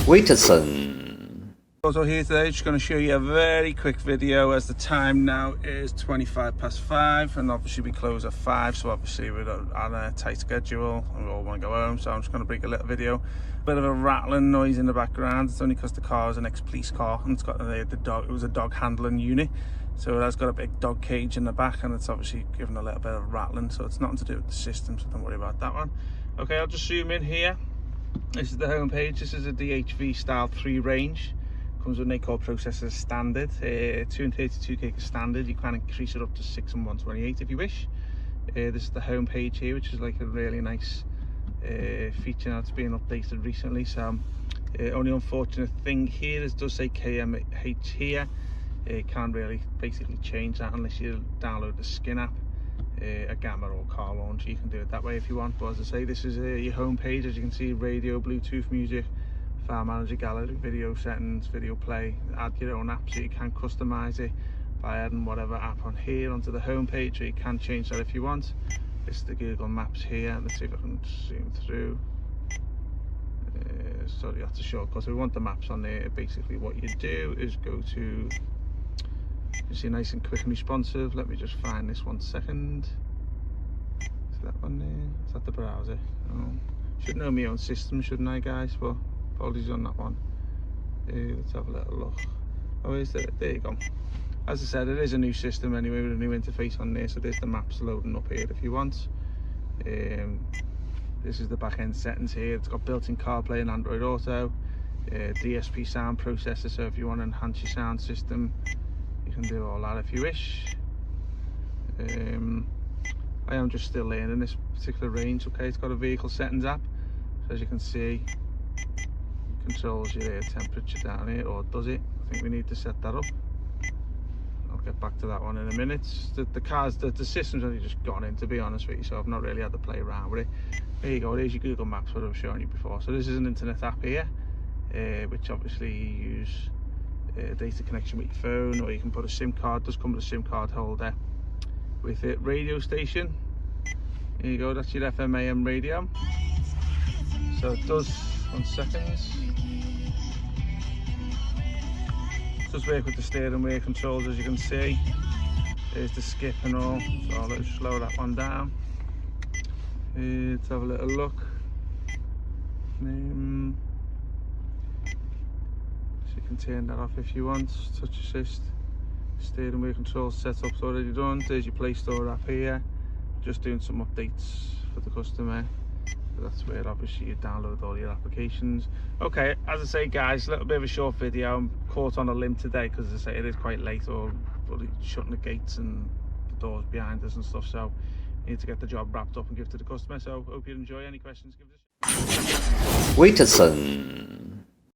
WITSON. Also here today, just going to show you a very quick video as the time now is 5:25 and obviously we close at 5, so obviously we're on a tight schedule and we all want to go home, so I'm just going to bring a little video. Bit of a rattling noise in the background. It's only because the car is an ex-police car and it's got the dog. It was a dog handling unit, so it has got a big dog cage in the back and it's obviously giving a little bit of rattling, so it's nothing to do with the system, so don't worry about that one. Okay, I'll just zoom in here. This is the home page. This is a DHV style 3 range. Comes with an 8-core processor standard, 232 gig standard. You can increase it up to 6 and 128 if you wish. This is the home page here, which is like a really nice feature that's been updated recently. So only unfortunate thing here is it does say KMH here. Can't really basically change that unless you download the skin app, a Gamma or car launcher. You can do it that way if you want, but as I say, this is your home page. As you can see, radio, Bluetooth, music, file manager, gallery, video settings, video play. Add your own app, so you can customize it by adding whatever app on here onto the home page, or you can change that if you want. This is the Google Maps here. Let's see if I can zoom through. Sorry, that's a shortcut. So we want the maps on there. Basically what you do is go to, you see, nice and quick and responsive. Let me just find this 1 second. Is that one there? Is that the browser? Oh, should know my own system, shouldn't I, guys? But apologies on that one. Let's have a little look. Oh, is there? There you go. As I said, it is a new system anyway with a new interface on there, so there's the maps loading up here if you want. This is the back end settings here. It's got built-in CarPlay and Android Auto, DSP sound processor, so if you want to enhance your sound system, you can do all that if you wish. I am just still learning this particular range. Okay, it's got a vehicle settings app, so as you can see, it controls your air temperature down here, or does it? I think we need to set that up. I'll get back to that one in a minute. The system's only just gone in, to be honest with you, so I've not really had to play around with it. There you go, there's your Google Maps, what I was showing you before. So this is an internet app here, which obviously you use data connection with your phone, or you can put a SIM card. It does come with a SIM card holder with it. Radio station, there you go, that's your FM AM radio. So it does, 1 second, does work with the steering wheel controls, as you can see. There's the skip and all, so let's slow that one down. Let's have a little look. So you can turn that off if you want. Touch assist, steering wheel controls setup's already done. There's your Play Store app here. Just doing some updates for the customer. That's where obviously you download all your applications. Okay, as I say, guys, a little bit of a short video. I'm caught on a limb today because, as I say, it is quite late, or shutting the gates and the doors behind us and stuff, so we need to get the job wrapped up and give to the customer. So hope you enjoy. Any questions, give us a... WITSON.